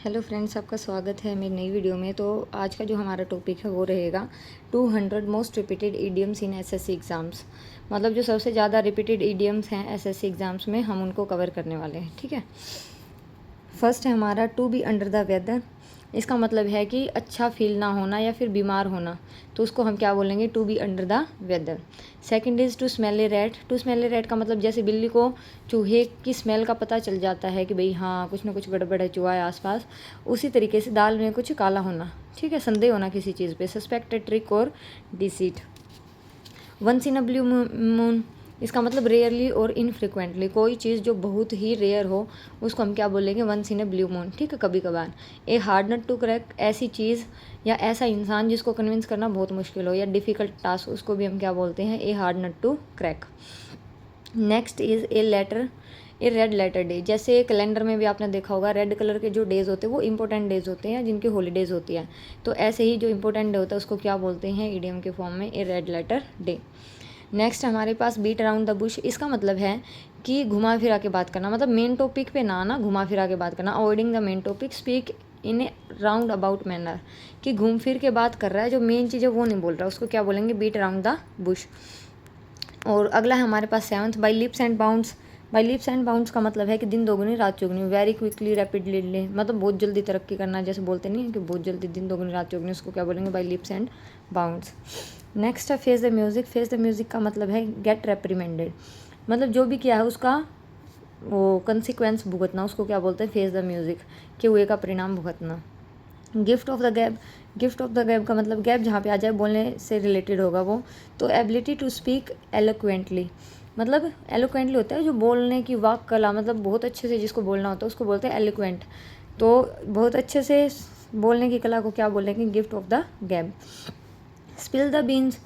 Hello friends, आपका स्वागत है मेरी नई वीडियो में। तो आज का जो हमारा टॉपिक है वो रहेगा 200 मोस्ट रिपीटेड इडियम्स इन एसएससी एग्ज़ाम्स। मतलब जो सबसे ज़्यादा रिपीटेड इडियम्स हैं एसएससी एग्ज़ाम्स में, हम उनको कवर करने वाले हैं। ठीक है, फर्स्ट है हमारा to be under the weather. इसका मतलब है कि अच्छा फील ना होना या फिर बीमार होना, तो उसको हम क्या बोलेंगे, to be under the weather. Second is to smell a rat. To smell a rat का मतलब जैसे बिल्ली को चूहे की स्मेल का पता चल जाता है कि भाई हाँ कुछ ना कुछ गड़बड़ है, चूहा है आसपास, उसी तरीके से दाल में कुछ काला होना। ठीक है, संदेह होना किसी चीज़ पे, सस्पेक्टेड ट्रिक और deceit. Once in a blue moon, इसका मतलब रेयरली और इनफ्रिक्वेंटली, कोई चीज़ जो बहुत ही रेयर हो उसको हम क्या बोलेंगे, once in a blue moon. ठीक है, कभी कभार। A hard nut to crack, ऐसी चीज़ या ऐसा इंसान जिसको कन्विंस करना बहुत मुश्किल हो या डिफ़िकल्ट टास्क, उसको भी हम क्या बोलते हैं, a hard nut to crack. Next is a letter, a red letter day. जैसे कैलेंडर में भी आपने देखा होगा रेड कलर के जो डेज़ होते हैं वो इंपॉर्टेंट डेज़ होते हैं जिनकी हॉलीडेज़ होती है। तो ऐसे ही जो इंपॉर्टेंट डे होता है उसको क्या बोलते हैं इडियम के फॉर्म में, ए रेड लेटर डे। नेक्स्ट हमारे पास बीट अराउंड द बुश। इसका मतलब है कि घुमा फिरा के बात करना, मतलब मेन टॉपिक पे ना आना, घुमा फिरा के बात करना। Avoiding the main topic, speak in A round about manner, कि घूम फिर के बात कर रहा है, जो मेन चीज़ है वो नहीं बोल रहा, उसको क्या बोलेंगे, बीट अराउंड द बुश। और अगला है हमारे पास seventh, by leaps and bounds. By leaps and bounds का मतलब है कि दिन दोगुनी रात चौगुनी, वेरी क्विकली रैपिडली, मतलब बहुत जल्दी तरक्की करना, जैसे बोलते नहीं है कि बहुत जल्दी दिन दोगुनी रात चौगुनी, उसको क्या बोलेंगे, by leaps and bounds. Next है face the music. Face the music का मतलब है गेट रेप्रीमेंडेड, मतलब जो भी किया है उसका वो कंसिक्वेंस भुगतना, उसको क्या बोलते हैं, फेस द म्यूज़िक, कि हुए का परिणाम भुगतना। गिफ्ट ऑफ द गैब। गिफ्ट ऑफ द गैब का मतलब गैब जहाँ पे आ जाए बोलने से रिलेटेड होगा वो, तो एबिलिटी टू स्पीक एलोक्वेंटली, मतलब एलोक्वेंटली होता है जो बोलने की वाक कला, मतलब बहुत अच्छे से जिसको बोलना होता है उसको बोलते हैं एलोक्वेंट। तो बहुत अच्छे से बोलने की कला को क्या बोलेंगे, gift of the gab. Spill the beans,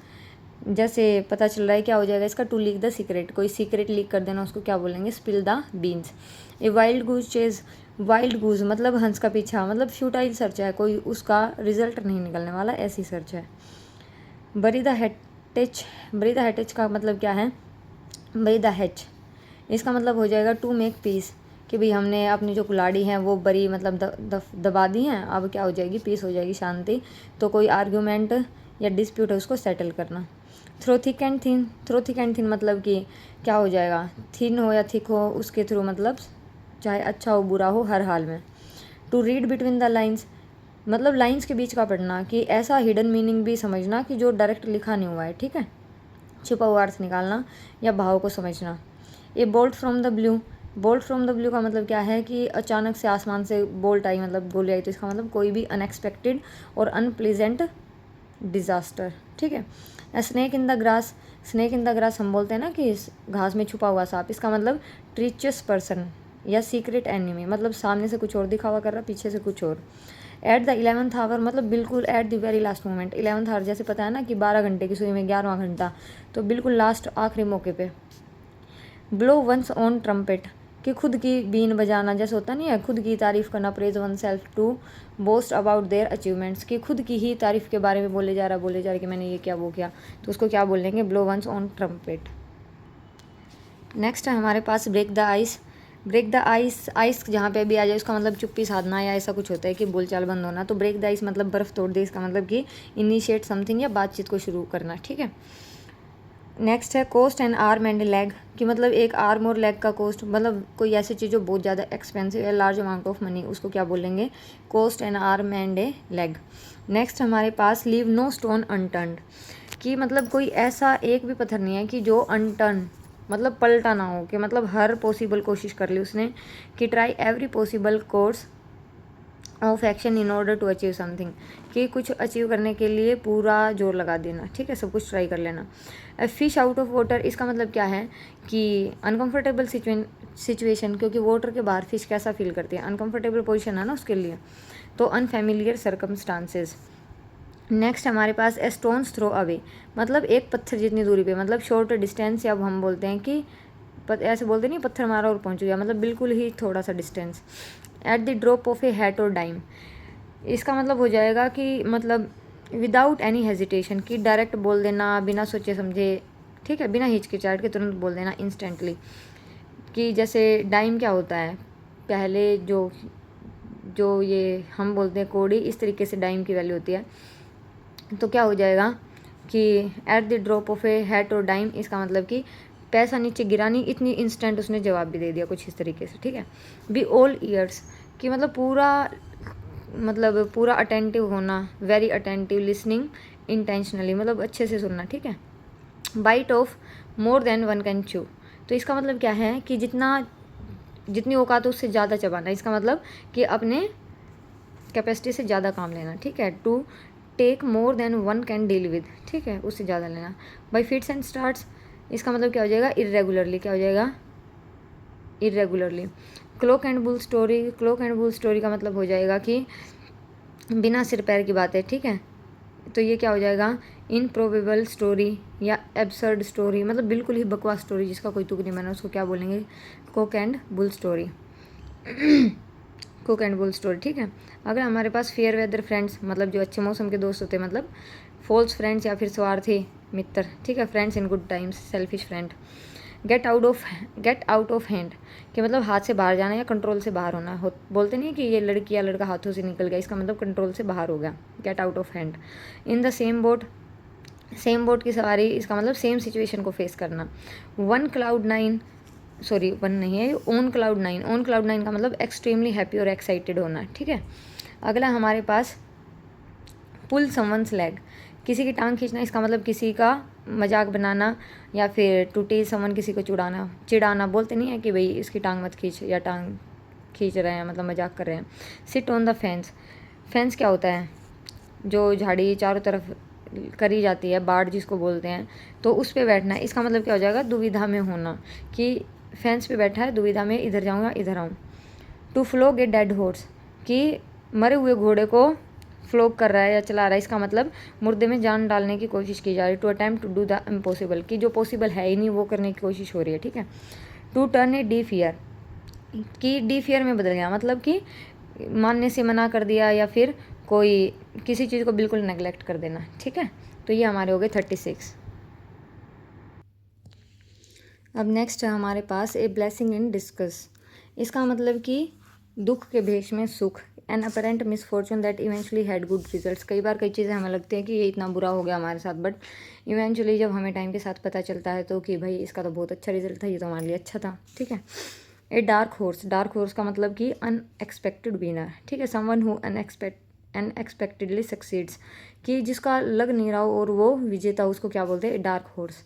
जैसे पता चल रहा है क्या हो जाएगा इसका, टू लीक द सीक्रेट, कोई सीक्रेट लीक कर देना, उसको क्या बोलेंगे, spill the beans. A wild goose chase. Wild goose मतलब हंस का पीछा, मतलब फ्यूटाइल सर्च है, कोई उसका रिजल्ट नहीं निकलने वाला, ऐसी सर्च है। बरी द हेटेच। बरी द हेटेच का मतलब क्या है, बरी द हैच, इसका मतलब हो जाएगा टू मेक पीस, कि भाई हमने अपनी जो कुल्हाड़ी है वो बरी मतलब दबा दी हैं, अब क्या हो जाएगी, पीस हो जाएगी, शांति। तो कोई आर्ग्यूमेंट या डिस्प्यूट है उसको सेटल करना। Through thick and thin. Through thick and thin मतलब कि क्या हो जाएगा, थिन हो या थिक हो उसके थ्रू, मतलब चाहे अच्छा हो बुरा हो हर हाल में। To read between the lines, मतलब लाइन्स के बीच का पढ़ना, कि ऐसा हिडन मीनिंग भी समझना कि जो डायरेक्ट लिखा नहीं हुआ है। ठीक है, छुपा हुआ अर्थ निकालना या भाव को समझना। ए bolt from the blue. Bolt from the blue का मतलब क्या है कि अचानक से आसमान से बोल्ट आई, मतलब गोली आई, तो इसका मतलब कोई भी अनएक्सपेक्टेड और अनप्लीजेंट डिज़ास्टर। ठीक है। Snake in the grass. Snake in the grass हम बोलते हैं ना कि घास में छुपा हुआ सांप, इसका मतलब ट्रीचियस पर्सन या सीक्रेट एनिमी, मतलब सामने से कुछ और दिखावा कर रहा, पीछे से कुछ और। एट द 11th आवर मतलब बिल्कुल at the very last moment. 11th hour जैसे पता है ना कि 12 घंटे की सुई में 11वां घंटा, तो बिल्कुल लास्ट आखिरी मौके पे। ब्लो वंस ऑन ट्रम्पेट, कि खुद की बीन बजाना, जैसे होता नहीं है खुद की तारीफ़ करना, praise oneself to boast about their achievements, कि खुद की ही तारीफ़ के बारे में बोले जा रहा है कि मैंने ये किया वो किया, तो उसको क्या बोलेंगे, blow one's on trumpet. Next है हमारे पास break the ice. Break the ice, ice जहाँ पे भी आ जाए उसका मतलब चुप्पी साधना या ऐसा कुछ होता है कि बोलचाल बंद होना, तो ब्रेक द आइस मतलब बर्फ़ तोड़ दे, इसका मतलब कि इनिशिएट समथिंग या बातचीत को शुरू करना। ठीक है। नेक्स्ट है cost and arm and leg, कि मतलब एक आर्म और लेग का कोस्ट, मतलब कोई ऐसी चीज़ जो बहुत ज़्यादा एक्सपेंसिव है, लार्ज अमाउंट ऑफ मनी, उसको क्या बोलेंगे, cost and arm and a leg. Next हमारे पास लीव नो स्टोन अनटर्न्ड, कि मतलब कोई ऐसा एक भी पत्थर नहीं है कि जो अनटर्न मतलब पलटा ना हो, कि मतलब हर पॉसिबल कोशिश कर ली उसने, कि try every possible course of action in order to achieve something, कि कुछ अचीव करने के लिए पूरा जोर लगा देना। ठीक है, सब कुछ ट्राई कर लेना। फिश आउट ऑफ वाटर, इसका मतलब क्या है कि अनकंफर्टेबल सिचुएशन, क्योंकि वाटर के बाहर फिश कैसा फील करती है, अनकंफर्टेबल पोजीशन है ना उसके लिए, तो अनफेमिलियर सर्कमस्टांसेस। नेक्स्ट हमारे पास ए स्टोन्स थ्रो अवे, मतलब एक पत्थर जितनी दूरी पे, मतलब शॉर्ट डिस्टेंस, या अब हम बोलते हैं कि ऐसे बोलते नहीं पत्थर मारा और पहुंच गया, मतलब बिल्कुल ही थोड़ा सा distance. At the drop of A hat और डाइम, इसका मतलब हो जाएगा कि मतलब विदाउट एनी हेजिटेशन, कि डायरेक्ट बोल देना बिना सोचे समझे। ठीक है, बिना हिचकिचाहट के तुरंत बोल देना इंस्टेंटली, कि जैसे डाइम क्या होता है, पहले जो जो ये हम बोलते हैं कोड़ी, इस तरीके से डाइम की वैल्यू होती है। तो क्या हो जाएगा कि at the drop of A hat और डाइम, इसका मतलब कि पैसा नीचे गिरा नहीं, इतनी इंस्टेंट उसने जवाब भी दे दिया कुछ इस तरीके से, ठीक है। बी ऑल ईयर्स कि मतलब पूरा अटेंटिव होना, वेरी अटेंटिव, लिसनिंग इंटेंशनली मतलब अच्छे से सुनना, ठीक है। Bite off more than one can chew, तो इसका मतलब क्या है कि जितनी औकात उससे ज़्यादा चबाना, इसका मतलब कि अपने कैपेसिटी से ज़्यादा काम लेना, ठीक है। To take more than one can deal with, ठीक है, उससे ज़्यादा लेना। बाई फिट्स एंड स्टार्ट्स, इसका मतलब क्या हो जाएगा, इरेगुलरली, क्या हो जाएगा, irregularly. Cloak and bull story, cloak and bull story का मतलब हो जाएगा कि बिना सिर पैर की बात है, ठीक है। तो ये क्या हो जाएगा, इनप्रोबेबल स्टोरी या एब्सर्ड स्टोरी, मतलब बिल्कुल ही बकवास स्टोरी जिसका कोई तुक नहीं बना, उसको क्या बोलेंगे, Coke and bull story. Cook and bull story, ठीक है। अगर हमारे पास फेयर वेदर फ्रेंड्स, मतलब जो अच्छे मौसम के दोस्त होते हैं, मतलब फॉल्स फ्रेंड्स या फिर स्वार्थी मित्र, ठीक है। Friends in good times, selfish friend. Get out of hand कि मतलब हाथ से बाहर जाना या कंट्रोल से बाहर होना बोलते नहीं कि ये लड़की या लड़का हाथों से निकल गया, इसका मतलब कंट्रोल से बाहर हो गया, get out of hand. In the same boat की सवारी, इसका मतलब सेम सिचुएशन को फेस करना। One cloud nine on cloud nine का मतलब एक्सट्रीमली हैप्पी और एक्साइटेड होना, ठीक है। अगला हमारे पास पुल समवंस लेग, किसी की टांग खींचना, इसका मतलब किसी का मजाक बनाना या फिर टू टीज समवन, किसी को चिढ़ाना बोलते नहीं है कि भाई इसकी टांग मत खींच, या टांग खींच रहे हैं मतलब मजाक कर रहे हैं। सिट ऑन द फेंस क्या होता है, जो झाड़ी चारों तरफ करी जाती है, बाड़ जिसको बोलते हैं, तो उस पर बैठना, इसका मतलब क्या हो जाएगा, दुविधा में होना, कि फेंस पे बैठा है, दुविधा में, इधर जाऊँगा इधर आऊँ। टू फ्लोग ए डेड हॉर्स कि मरे हुए घोड़े को फ्लोग कर रहा है या चला रहा है, इसका मतलब मुर्दे में जान डालने की कोशिश की जा रही है। To attempt to do the impossible कि जो पॉसिबल है ही नहीं वो करने की कोशिश हो रही है, ठीक है। To turn a deaf ear कि डी फियर में बदल गया, मतलब कि मानने से मना कर दिया या फिर कोई किसी चीज़ को बिल्कुल नेगलेक्ट कर देना, ठीक है। तो ये हमारे हो गए 36। अब नेक्स्ट है हमारे पास ए ब्लेसिंग इन डिस्कस, इसका मतलब कि दुख के भेष में सुख, an apparent misfortune that eventually had good results. कई बार कई चीज़ें हमें लगती हैं कि ये इतना बुरा हो गया हमारे साथ, बट इवेंचुअली जब हमें टाइम के साथ पता चलता है तो कि भाई इसका तो बहुत अच्छा रिजल्ट था, ये तो हमारे लिए अच्छा था, ठीक है। ए डार्क हॉर्स का मतलब कि अनएक्सपेक्टेड विनर, ठीक है। समवन हु अनएक्सपेक्टेडली सक्सीड्स कि जिसका लग नहीं रहा हो और वो विजेता, उसको क्या बोलते हैं, डार्क हॉर्स।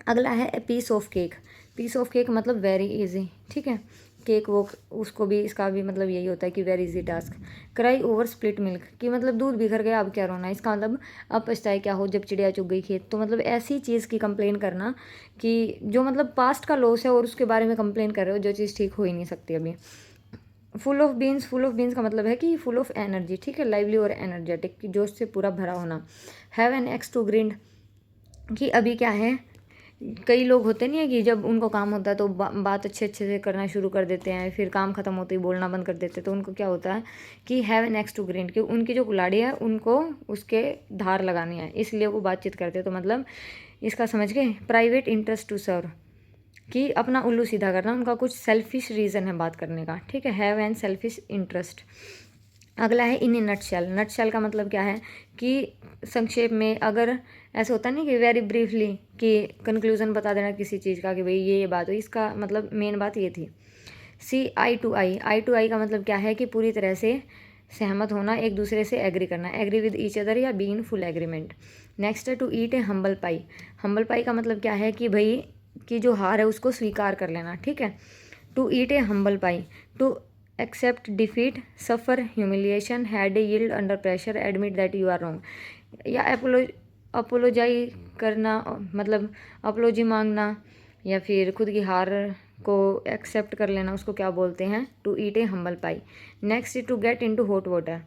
अगला है ए पीस ऑफ केक मतलब वेरी इजी, ठीक है। केक वो उसको भी, इसका भी मतलब यही होता है कि very easy task. Cry over split milk कि मतलब दूध बिखर गया अब क्या रोना, इसका मतलब अब पछताए क्या हो जब चिड़िया चुग गई खेत। तो मतलब ऐसी चीज़ की कंप्लेन करना कि जो मतलब पास्ट का लॉस है और उसके बारे में कंप्लेन कर रहे हो, जो चीज़ ठीक हो ही नहीं सकती अभी। फुल ऑफ बीन्स का मतलब है कि फुल ऑफ एनर्जी, ठीक है, लाइवली और एनर्जेटिक कि जोश से पूरा भरा होना। Have an axe to grind कि अभी क्या है, कई लोग होते नहीं है कि जब उनको काम होता है तो बात अच्छे से करना शुरू कर देते हैं, फिर काम ख़त्म होते ही बोलना बंद कर देते हैं, तो उनको क्या होता है कि have an axe to grind कि उनकी जो कुल्हाड़ी है उनको उसके धार लगानी है, इसलिए वो बातचीत करते हैं। तो मतलब इसका समझ गए, प्राइवेट इंटरेस्ट टू सर्व कि अपना उल्लू सीधा करना, उनका कुछ सेल्फिश रीज़न है बात करने का, ठीक है। Have an selfish interest. अगला है इन ए नटशेल का मतलब क्या है कि संक्षेप में, अगर ऐसा होता नहीं कि वेरी ब्रीफली कि कंक्लूजन बता देना किसी चीज़ का कि भाई ये बात हो, इसका मतलब मेन बात ये थी। सी आई टू आई का मतलब क्या है कि पूरी तरह से सहमत होना, एक दूसरे से एग्री करना, एग्री विद ईच अदर या be in full agreement. Next है टू ईट ए हम्बल पाई का मतलब क्या है कि भाई कि जो हार है उसको स्वीकार कर लेना, ठीक है। To eat a humble pie, to accept defeat, suffer humiliation, had a yield under pressure, admit that you are wrong या अपोलोजाई करना, मतलब अपोलोजी मांगना या फिर खुद की हार को एक्सेप्ट कर लेना, उसको क्या बोलते हैं, to eat a humble pie. Next to get into hot water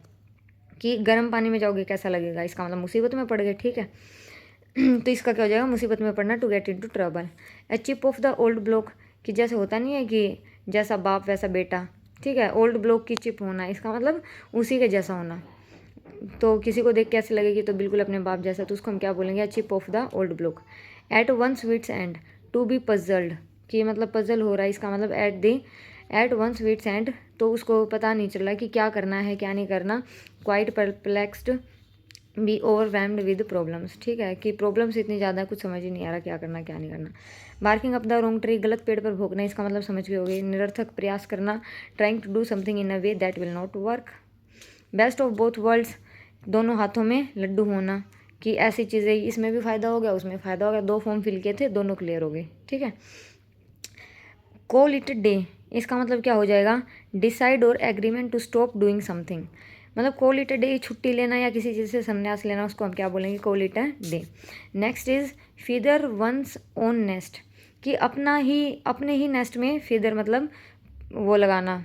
कि गर्म पानी में जाओगे कैसा लगेगा, इसका मतलब मुसीबत में पड़ गए, ठीक है। तो इसका क्या हो जाएगा, मुसीबत में पड़ना, to get into trouble. A chip off the old block कि जैसे होता नहीं है कि जैसा बाप वैसा बेटा, ठीक है, ओल्ड ब्लॉक की चिप होना, इसका मतलब उसी के जैसा होना। तो किसी को देख कैसे लगेगी, तो बिल्कुल अपने बाप जैसा, तो उसको हम क्या बोलेंगे, chip off the old block. At one's wits end to be puzzled कि मतलब पजल हो रहा है, इसका मतलब एट वंस विट्स एंड, तो उसको पता नहीं चला कि क्या करना है क्या नहीं करना। Quite perplexed, be overwhelmed with problems, ठीक है, कि प्रॉब्लम्स इतनी ज़्यादा कुछ समझ ही नहीं आ रहा क्या करना क्या नहीं करना। Barking up the wrong tree, गलत पेड़ पर भोंकना, इसका मतलब समझ गए होगे, निरर्थक प्रयास करना। Trying to do something in a way that will not work. Best of both worlds, दोनों हाथों में लड्डू होना, कि ऐसी चीज़ें इसमें भी फ़ायदा हो गया उसमें फ़ायदा हो गया, 2 फॉर्म फिल किए थे दोनों क्लियर हो गए, ठीक है। कॉल इट डे, इसका मतलब क्या हो जाएगा, डिसाइड और agreement to stop doing something. मतलब कॉल इट अ डे, छुट्टी लेना या किसी चीज़ से संन्यास लेना, उसको हम क्या बोलेंगे, call it a day. Next is feather one's own nest, कि अपने ही नेस्ट में फीदर मतलब वो लगाना,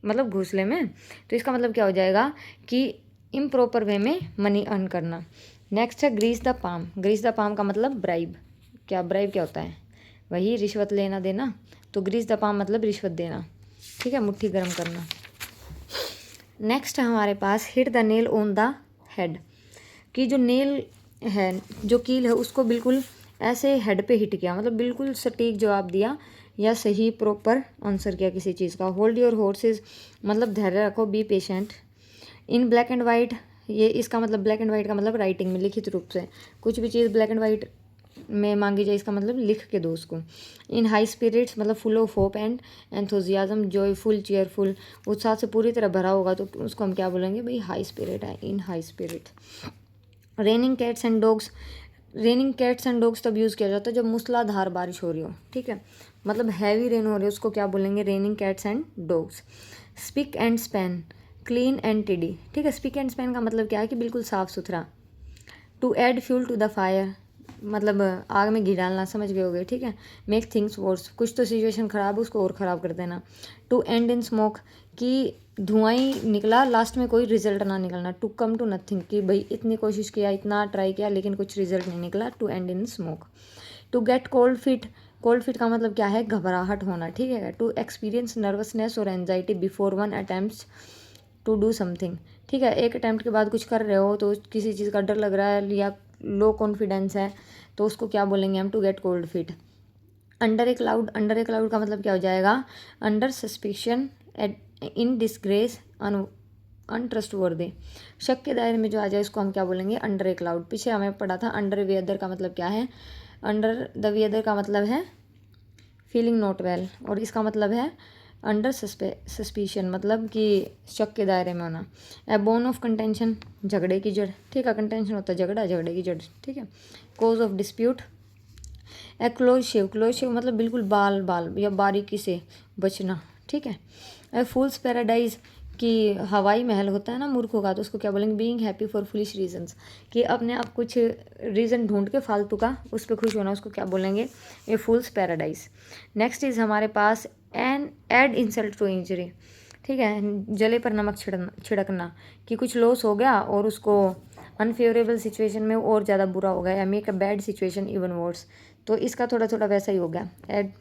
मतलब घोंसले में। तो इसका मतलब क्या हो जाएगा कि इम्प्रॉपर वे में मनी अर्न करना। नेक्स्ट है grease the palm, grease the palm का मतलब ब्राइब। क्या ब्राइब क्या होता है, वही रिश्वत लेना देना, तो ग्रीस द पाम मतलब रिश्वत देना, ठीक है, मुट्ठी गर्म करना। नेक्स्ट है हमारे पास hit the nail on the head, कि जो नेल है, जो कील है, उसको बिल्कुल ऐसे हेड पे हिट किया, मतलब बिल्कुल सटीक जवाब दिया या सही प्रॉपर आंसर किया किसी चीज़ का। होल्ड योर हॉर्सेस, मतलब धैर्य रखो। Be patient. In black and white, ये इसका मतलब ब्लैक एंड वाइट का मतलब राइटिंग में, लिखित रूप से कुछ भी चीज़ ब्लैक एंड वाइट में मांगी जाए, इसका मतलब लिख के दो उसको। इन हाई स्पिरिट्स, मतलब full of hope and enthusiasm, joyful, cheerful, उत्साह से पूरी तरह भरा होगा, तो उसको हम क्या बोलेंगे भाई, हाई स्पिरिट है, इन high spirit. Raining cats and dogs, raining cats and dogs तब यूज़ किया जाता है जब मूसलाधार बारिश हो रही हो, ठीक है, मतलब हैवी रेन हो रही है, उसको क्या बोलेंगे, raining cats and dogs. Spick and span, clean and टिडी, ठीक है। स्पिक एंड स्पैन का मतलब क्या है कि बिल्कुल साफ़ सुथरा। To add fuel to the fire, मतलब आग में घी डालना, समझ गए होगे, ठीक है। मेक थिंग्स वर्स, कुछ तो सिचुएशन ख़राब है उसको और ख़राब कर देना। टू एंड इन स्मोक, कि धुआं ही निकला, लास्ट में कोई रिजल्ट ना निकलना। टू कम टू नथिंग, कि भाई इतनी कोशिश किया, इतना ट्राई किया, लेकिन कुछ रिजल्ट नहीं निकला। To end in smoke. To get cold feet, cold feet का मतलब क्या है, घबराहट होना, ठीक है। टू एक्सपीरियंस नर्वसनेस और anxiety before one attempt to do something, ठीक है, एक अटैम्प्ट के बाद कुछ कर रहे हो तो किसी चीज़ का डर लग रहा है या लो कॉन्फिडेंस है, तो उसको क्या बोलेंगे हम, to get cold feet. Under a cloud, under a cloud का मतलब क्या हो जाएगा, under suspicion, in disgrace, untrustworthy, शक के दायरे में जो आ जाए उसको हम क्या बोलेंगे, अंडर ए क्लाउड। पीछे हमें पढ़ा था अंडर वेदर का मतलब क्या है, अंडर द वेदर का मतलब है फीलिंग नॉट वेल, और इसका मतलब है अंडर सस्पिशन, मतलब कि शक के दायरे में होना। ए बोन ऑफ कंटेंशन, झगड़े की जड़, ठीक है, कंटेंशन होता है झगड़ा, झगड़े की जड़, ठीक है। Cause of dispute. A close shave, close shave मतलब बिल्कुल बाल बाल या बारीकी से बचना, ठीक है। ए फूल्स पैराडाइज, कि हवाई महल होता है ना मूर्खों का, तो उसको क्या बोलेंगे, being happy for foolish reasons, कि अपने आप कुछ रीज़न ढूंढ के फालतू का उस पर खुश होना, उसको क्या बोलेंगे, a fool's paradise. Next is हमारे पास an add insult to injury, ठीक है, जले पर नमक छिड़कना, कि कुछ लॉस हो गया और उसको अनफेवरेबल सिचुएशन में और ज़्यादा बुरा हो गया, या make a bad situation even worse, तो इसका थोड़ा थोड़ा वैसा ही हो गया। एड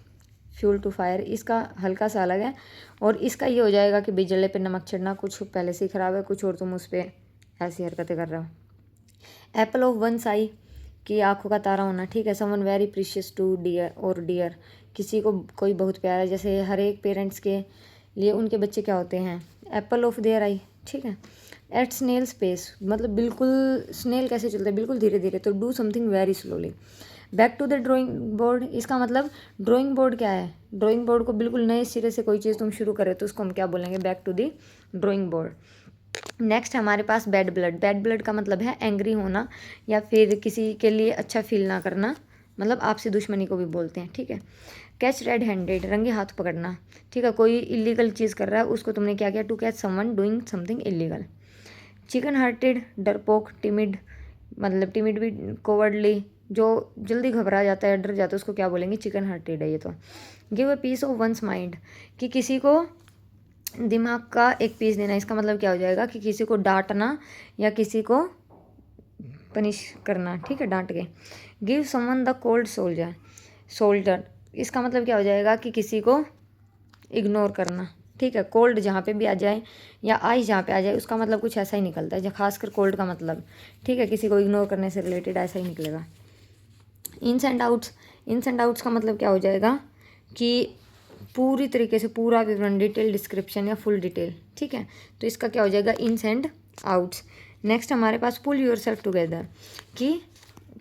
फ्यूल टू फायर, इसका हल्का सा अलग है, और इसका ये हो जाएगा कि भाई जले पे नमक छिड़ना, कुछ पहले से ही ख़राब है कुछ, और तुम उस पर ऐसी हरकतें कर रहे हो। एप्पल ऑफ वन आई, कि आँखों का तारा होना, ठीक है। Someone very precious to dear और डियर, किसी को कोई बहुत प्यारा है, जैसे हर एक पेरेंट्स के लिए उनके बच्चे क्या होते हैं, एप्पल ऑफ देयर आई, ठीक है। एट स्नेल स्पेस, मतलब बिल्कुल स्नेल कैसे चलते हैं, बिल्कुल धीरे धीरे, तो do something very slowly. Back to the drawing board, इसका मतलब ड्राइंग बोर्ड क्या है, ड्राइंग बोर्ड को बिल्कुल नए सिरे से कोई चीज़ तुम शुरू करे तो उसको हम क्या बोलेंगे, back to the drawing board. Next हमारे पास बैड ब्लड, बैड ब्लड का मतलब है एंग्री होना या फिर किसी के लिए अच्छा फील ना करना, मतलब आपसी दुश्मनी को भी बोलते हैं, ठीक है। कैच रेड हैंडेड, रंगे हाथ पकड़ना, ठीक है, कोई इलीगल चीज़ कर रहा है उसको तुमने क्या किया, to catch someone doing something illegal. Chicken hearted, डरपोक, टिमिड, मतलब टिमिड भी कोवर्डली, जो जल्दी घबरा जाता है डर जाता है उसको क्या बोलेंगे, चिकन हार्टेड है ये तो। Give a piece of one's mind, कि किसी को दिमाग का एक पीस देना, इसका मतलब क्या हो जाएगा कि किसी को डांटना या किसी को पनिश करना, ठीक है, डांट के। Give someone the cold soldier, shoulder, इसका मतलब क्या हो जाएगा कि किसी को इग्नोर करना, ठीक है। कोल्ड जहाँ पे भी आ जाए या आइस जहाँ पे आ जाए उसका मतलब कुछ ऐसा ही निकलता है, जो खासकर कोल्ड का मतलब, ठीक है, किसी को इग्नोर करने से रिलेटेड ऐसा ही निकलेगा। Ins and outs, ins and outs का मतलब क्या हो जाएगा कि पूरी तरीके से पूरा विवरण, डिटेल डिस्क्रिप्शन या फुल डिटेल, ठीक है। तो इसका क्या हो जाएगा, इन्स एंड आउट्स। नेक्स्ट हमारे पास पुल योर सेल्फ टुगेदर, कि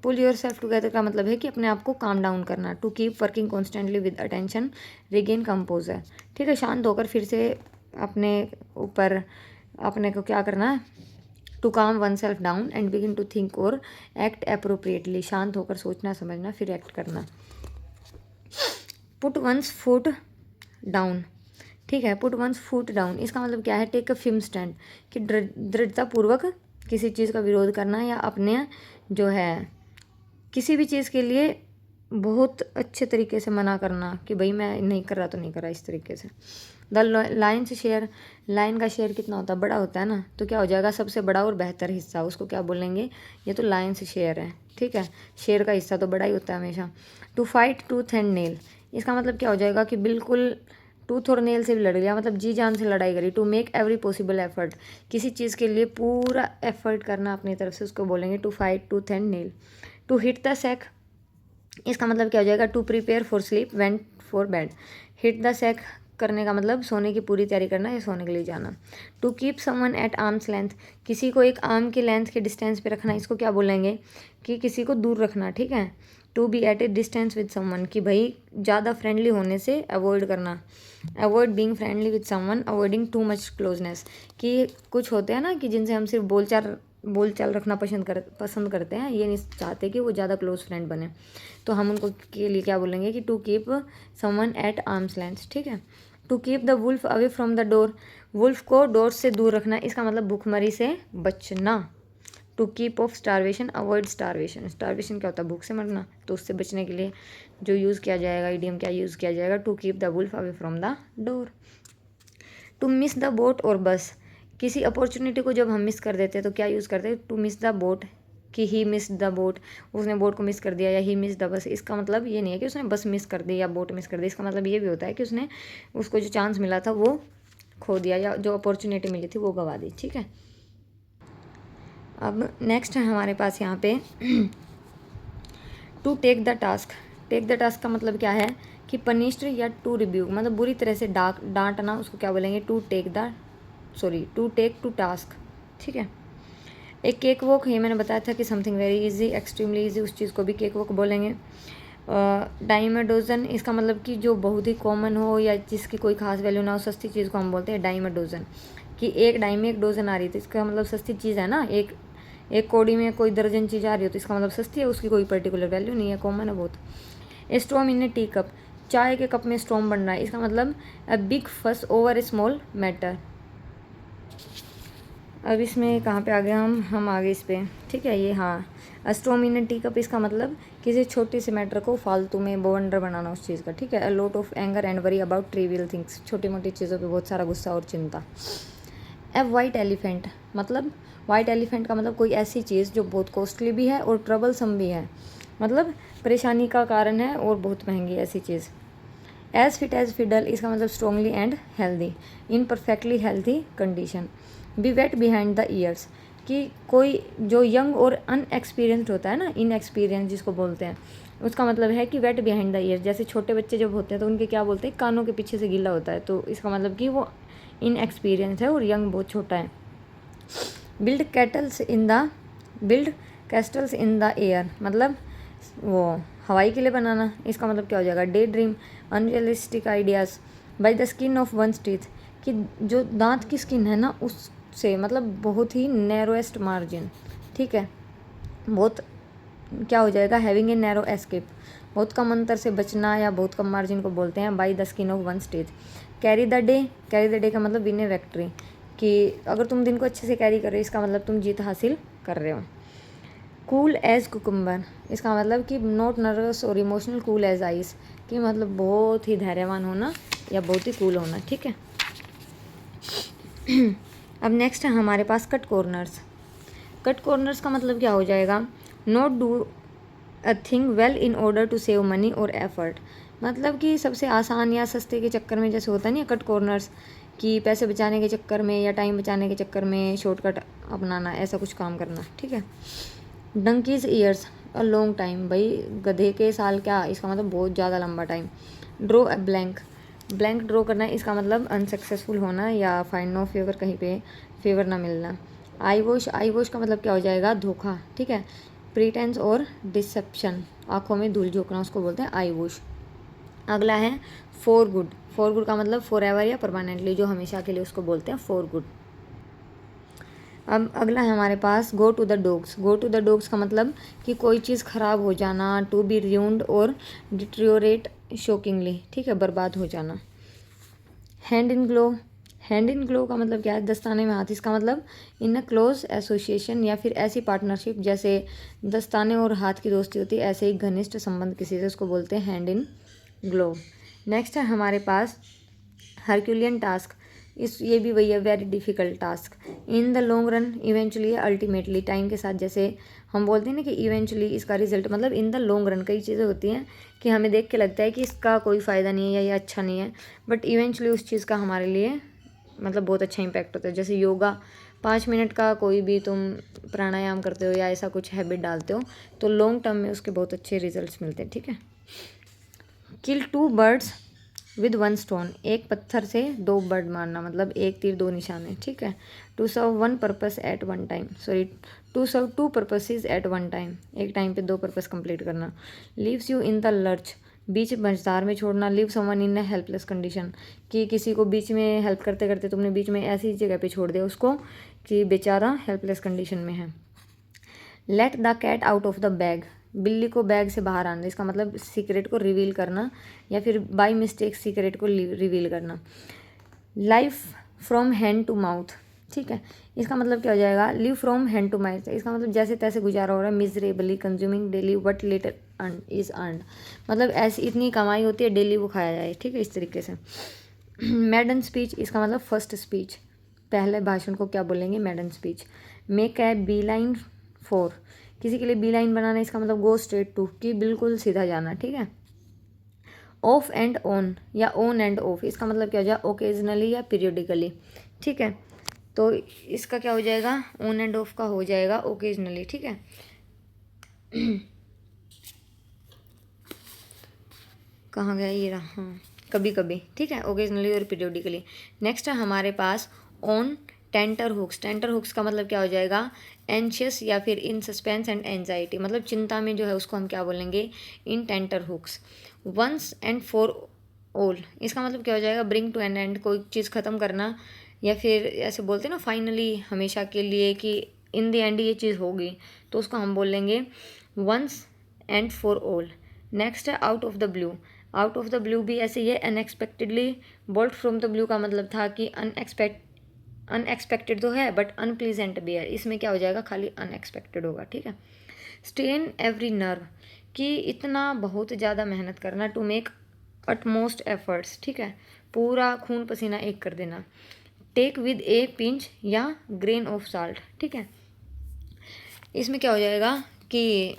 पुल योर सेल्फ टुगेदर का मतलब है कि अपने आप को काम डाउन करना। To keep working constantly with attention, regain composure, ठीक है। शांत होकर फिर से अपने ऊपर अपने को क्या करना है, to calm oneself down and begin to think और एक्ट अप्रोप्रिएटली, शांत होकर सोचना समझना फिर एक्ट करना। पुट वंस फुट डाउन, ठीक है। पुट वंस फुट डाउन इसका मतलब क्या है, टेक अ फिर्म स्टैंड, कि दृढ़तापूर्वक किसी चीज़ का विरोध करना या अपने जो है किसी भी चीज़ के लिए बहुत अच्छे तरीके से मना करना कि भाई मैं नहीं कर रहा तो नहीं कर रहा, इस तरीके से। द लाइन से शेयर, लाइन का शेयर कितना होता है, बड़ा होता है ना, तो क्या हो जाएगा, सबसे बड़ा और बेहतर हिस्सा, उसको क्या बोलेंगे, ये तो लाइन से शेयर है, ठीक है। शेयर का हिस्सा तो बड़ा ही होता है हमेशा। To fight tooth and nail, इसका मतलब क्या हो जाएगा कि बिल्कुल टूथ और नेल से भी लड़ गया, मतलब जी जान से लड़ाई करी। To make every possible effort, किसी चीज़ के लिए पूरा एफर्ट करना अपनी तरफ से, उसको बोलेंगे to fight tooth and nail. To hit the sack, इसका मतलब क्या हो जाएगा, to prepare for sleep went for bed. Hit the sack करने का मतलब सोने की पूरी तैयारी करना या सोने के लिए जाना। To keep someone at arm's length, किसी को एक आर्म की लेंथ के डिस्टेंस पे रखना, इसको क्या बोलेंगे कि किसी को दूर रखना, ठीक है। To be at a distance with someone, कि भाई ज़्यादा फ्रेंडली होने से अवॉइड करना, avoid being friendly with someone, avoiding too much closeness, कि कुछ होते हैं ना कि जिनसे हम सिर्फ बोलचाल रखना पसंद करते हैं, ये नहीं चाहते कि वो ज़्यादा क्लोज फ्रेंड बने, तो हम उनको के लिए क्या बोलेंगे कि to keep someone at arm's length, ठीक है। To keep the wolf away from the door, wolf को डोर से दूर रखना, इसका मतलब भूखमरी से बचना। To keep off starvation, avoid starvation, starvation क्या होता है, भूख से मरना, तो उससे बचने के लिए जो यूज़ किया जाएगा, इडियम क्या यूज़ किया जाएगा, to keep the wolf away from the door. To miss the boat और बस, किसी अपॉर्चुनिटी को जब हम मिस कर देते हैं तो क्या यूज़ करते हैं, टू मिस द बोट, कि ही मिस द बोट, उसने बोट को मिस कर दिया, या ही मिस द बस। इसका मतलब ये नहीं है कि उसने बस मिस कर दी या बोट मिस कर दी, इसका मतलब ये भी होता है कि उसने उसको जो चांस मिला था वो खो दिया, या जो अपॉर्चुनिटी मिली थी वो गंवा दी, ठीक है। अब नेक्स्ट है हमारे पास यहाँ पे to take the task. Take the task का मतलब क्या है कि पनिश्ड या टू रिब्यूक, मतलब बुरी तरह से डांटना, उसको क्या बोलेंगे, टू टेक टू टास्क, ठीक है। एक केक वॉक, ये मैंने बताया था कि something very easy, extremely easy, उस चीज़ को भी केक वॉक बोलेंगे। डाइम अ डोजन, इसका मतलब कि जो बहुत ही कॉमन हो या जिसकी कोई खास वैल्यू ना हो, सस्ती चीज़ को हम बोलते हैं डाइम अ डोजन, कि एक डाइम में एक डोजन आ रही थी, इसका मतलब सस्ती चीज़ है ना। एक कौड़ी में कोई दर्जन चीज़ आ रही हो तो इसका मतलब सस्ती है, उसकी कोई पर्टिकुलर वैल्यू नहीं है, कॉमन है बहुत। ए storm in A tea cup, चाय के कप में स्टॉर्म बन रहा है, इसका मतलब अ बिग फस ओवर ए स्मॉल मैटर। अब इसमें कहाँ पे आ गए हम आ गए इस पर, ठीक है। ये हाँ, अ storm in A tea cup, इसका मतलब किसी छोटे से मैटर को फालतू में बवंडर बनाना उस चीज़ का, ठीक है। अ lot of anger and worry about trivial things, छोटी मोटी चीज़ों पे बहुत सारा गुस्सा और चिंता। ए वाइट एलिफेंट, मतलब वाइट एलिफेंट का मतलब कोई ऐसी चीज़ जो बहुत कॉस्टली भी है और ट्रबलसम भी है, मतलब परेशानी का कारण है और बहुत महंगी ऐसी चीज़। एज फिट एज फिडल, इसका मतलब strongly and healthy, in perfectly healthy condition. Be wet behind the ears, कि कोई जो यंग और अनएक्सपीरियंस्ड होता है ना, इनएक्सपीरियंस जिसको बोलते हैं, उसका मतलब है कि वेट बिहाइंड द ईयर्स, जैसे छोटे बच्चे जब होते हैं तो उनके क्या बोलते हैं, कानों के पीछे से गीला होता है, तो इसका मतलब कि वो इनएक्सपीरियंस है और यंग बहुत छोटा है। बिल्ड कैस्टल्स इन द एयर, मतलब वो हवाई के लिए बनाना, इसका मतलब क्या हो जाएगा, daydream unrealistic ideas. By the skin of one's teeth, कि जो दांत की स्किन है ना उससे, मतलब बहुत ही नैरोएस्ट मार्जिन, ठीक है। बहुत क्या हो जाएगा, हैविंग ए नैरो एस्केप, बहुत कम अंतर से बचना या बहुत कम मार्जिन को बोलते हैं by the skin of one's teeth. Carry the day का मतलब विन ए विक्ट्री, कि अगर तुम दिन को अच्छे से कैरी कर रहे हो इसका मतलब तुम जीत हासिल कर रहे हो। कूल एज कुकुम्बर, इसका मतलब कि नॉट नर्वस और इमोशनल, कूल एज आइस, कि मतलब बहुत ही धैर्यवान होना या बहुत ही कूल होना, ठीक है। अब नेक्स्ट है हमारे पास कट कॉर्नर्स। कट कॉर्नर्स का मतलब क्या हो जाएगा, not do a thing well in order to save money और एफर्ट, मतलब कि सबसे आसान या सस्ते के चक्कर में, जैसे होता नहीं है कट कॉर्नर्स, कि पैसे बचाने के चक्कर में या टाइम बचाने के चक्कर में शॉर्टकट अपनाना, ऐसा कुछ काम करना, ठीक है। Donkeys years a long time, भाई गधे के साल क्या, इसका मतलब बहुत ज़्यादा लंबा time. Draw a blank, blank draw करना, इसका मतलब अनसक्सेसफुल होना या फाइंड नो फेवर, कहीं पे फेवर ना मिलना। आई वॉश का मतलब क्या हो जाएगा, धोखा, ठीक है। प्रीटेंस और डिसेप्शन, आंखों में धूल झोंकना, उसको बोलते हैं आई वॉश। अगला है फॉर गुड का मतलब फॉर एवर या परमानेंटली, जो हमेशा के लिए, उसको बोलते हैं फॉर गुड। अब अगला है हमारे पास गो टू द डॉग्स का मतलब कि कोई चीज़ ख़राब हो जाना, टू बी ruined और डिट्रियोरेट शॉकिंगली, ठीक है, बर्बाद हो जाना। हैंड इन ग्लो का मतलब क्या है, दस्ताने में हाथ, इसका मतलब इन अ क्लोज एसोसिएशन या फिर ऐसी पार्टनरशिप, जैसे दस्ताने और हाथ की दोस्ती होती है, ऐसे ही घनिष्ठ संबंध किसी से, उसको बोलते हैं हैंड इन ग्लो। नेक्स्ट है हमारे पास हरक्यूलियन टास्क, ये भी वही है, very difficult task. In the long run, eventually, ultimately, time के साथ, जैसे हम बोलते हैं ना कि इवेंचुअली इसका रिजल्ट, मतलब इन द लॉन्ग रन कई चीज़ें होती हैं कि हमें देख के लगता है कि इसका कोई फ़ायदा नहीं है या ये अच्छा नहीं है, बट इवेंचुअली उस चीज़ का हमारे लिए मतलब बहुत अच्छा इम्पैक्ट होता है। जैसे योगा, 5 मिनट का कोई भी तुम प्राणायाम करते हो या ऐसा कुछ हैबिट डालते हो, तो लॉन्ग टर्म में उसके बहुत अच्छे रिजल्ट्स मिलते हैं, ठीक है। किल 2 बर्ड्स विद 1 स्टोन, एक पत्थर से 2 बर्ड मारना, मतलब एक तीर 2 निशाने, ठीक है। To serve 1 purpose at 1 time, sorry, to serve 2 purposes at 1 time, एक टाइम पे 2 पर्पस कंप्लीट करना। Leaves you in the lurch, बीच मझधार में छोड़ना। Leave someone in a helpless condition, कि किसी को बीच में हेल्प करते करते तुमने बीच में ऐसी जगह पे छोड़ दिया उसको कि बेचारा हेल्पलेस कंडीशन में है। Let the cat out of the bag, बिल्ली को बैग से बाहर आना, इसका मतलब सीक्रेट को रिवील करना या फिर बाय मिस्टेक सीक्रेट को रिवील करना। Life from hand to mouth, ठीक है, इसका मतलब क्या हो जाएगा, live from hand to mouth, इसका मतलब जैसे तैसे गुजारा हो रहा है, miserably consuming daily what later earn is earn, मतलब ऐसी इतनी कमाई होती है डेली वो खाया जाए, ठीक है, इस तरीके से। मैडन स्पीच, इसका मतलब फर्स्ट स्पीच, पहले भाषण को क्या बोलेंगे, maiden speech. Make a beeline for, किसी के लिए बी लाइन बनाना, इसका मतलब गो स्ट्रेट टू, कि बिल्कुल सीधा जाना, ठीक है। ऑफ एंड ऑन या ऑन एंड ऑफ, इसका मतलब क्या हो जाएगा, ओकेजनली या पीरियडिकली, ठीक है। तो इसका क्या हो जाएगा, ऑन एंड ऑफ का हो जाएगा ओकेजनली, ठीक है। कहाँ गया ये रहा, हाँ, कभी कभी, ठीक है, ओकेजनली और पीरियडिकली। नेक्स्ट है हमारे पास ऑन टेंटर हुक्स का मतलब क्या हो जाएगा, एंशियस या फिर इन सस्पेंस एंड एंजाइटी, मतलब चिंता में जो है उसको हम क्या बोलेंगे, in tenterhooks. Once and for all, इसका मतलब क्या हो जाएगा, ब्रिंग टू एन एंड, कोई चीज़ ख़त्म करना, या फिर ऐसे बोलते हैं ना फाइनली, हमेशा के लिए, कि इन द एंड ये चीज़ होगी, तो उसको हम बोलेंगे once and for all. Next है out of the blue, out of the blue भी ऐसे ही है, unexpectedly, bolt from the blue का मतलब था कि अनएक्सपेक्टेड तो है बट अनप्लीजेंट भी है, इसमें क्या हो जाएगा, खाली अनएक्सपेक्टेड होगा, ठीक है। स्ट्रेन एवरी नर्व, कि इतना बहुत ज़्यादा मेहनत करना, टू मेक अटमोस्ट एफर्ट्स, ठीक है, पूरा खून पसीना एक कर देना। टेक विद ए पिंच या ग्रेन ऑफ साल्ट, ठीक है, इसमें क्या हो जाएगा कि